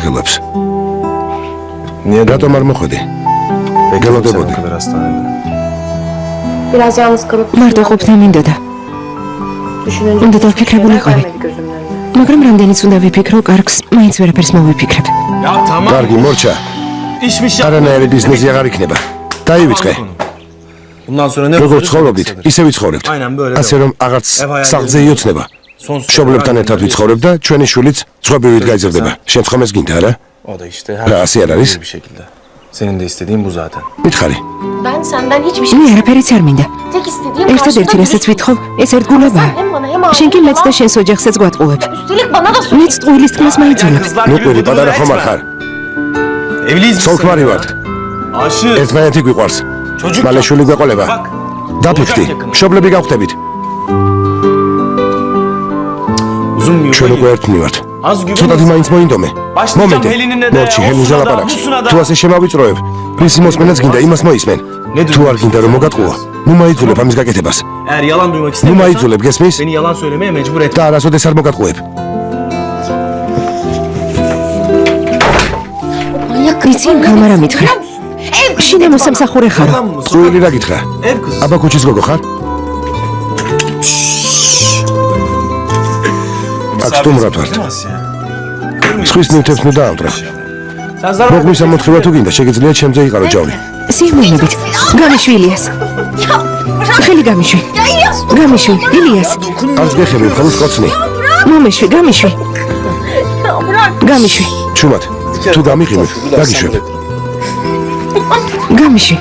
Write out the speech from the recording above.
ხელებს. რატომ არ მოხვედი? გელოდებოდი. მარტო ყოფნა მინდოდა. უნდა დავფიქრებულიყავი. მაგრამ რამდენიც უნდა ვიფიქრო, კარგს მაინც ვერაფერს მოვიფიქრებ. კარგი, მორჩა. არანაირი ბიზნესი აღარ იქნება. დაივიწყე. როგორც ცხოვრობდით, ისე ვიცხოვრებთ. ასე რომ აღარც სახლზე იოცნება. მშობლებთან ერთად ვიცხოვრებ და ჩვენი შვილიც ცხოვრებით გაიზრდება. შენ ხომეს გინდა არა? რა ასე არ არის? Senin de istediğin bu zaten. მითხარი. Ben senden hiçbir şey მე არაფერიც არ მინდა. tek istediğim ერთადერთი რასაც ვითხოვ, ეს ერთგულობაა. hem bana hem შენ კი მეც და შენს ოჯახსაც გვატყუებ. üstelik bana da მეც ტყუილის თქმას მაიძულებ. ნუ ყვირი პატარა ხომ არ ხარ? Evliyiz biz. სოლქმარი ვართ. Aşık. ერთმანეთი გვიყვარს. Çocuk მალე შვილი გვეყოლება. Bak. დაფიქრდი. მშობლები გავხდებით. Uzun bir ჩვენ yol. უკვე ერთნი ვართ. Az güven. ცოტათი მაინც მოინდომე. მომენტე. Helinine de, მორჩი, ჰელინზე Osuna da, ლაპარაკს. Busuna da. თუ ასე შემავიწროებ, მისი მოსმენაც გინდა, იმას მოისმენ. თუ არ გინდა რომ მოგატყუო, ნუ მაიძულებ ამის გაკეთებას. Eğer yalan duymak ნუ istemiyorsan მაიძულებ, გესმის? beni yalan söylemeye mecbur etme. და არასოდეს არ მოგატყუებ. იცი იმ ქალმა რა მითხრა? შინე მოსამსახურე ხარო. Yalan mı? წვილი რა გითხრა? Ev kızı. აბა ქუჩის გოგო ხარ? აქ სტუმრად ვართ. სხვის ნივთებს ნუ დაამტვრე. Sen zarar მოგმის ამოთხება თუ გინდა, შეგიძლია ჩემზე იყარო ჯავრი. სიღვინებით. გამიშვი ილიას. ხელი გამიშვი. გამიშვი ილიას. არც გეხები, მხოლოდ კოცნი. მომეშვი, გამიშვი. გამიშვი. ჩუმად. თუ გამიყინებ, დაგიშვებ. გამიშვი.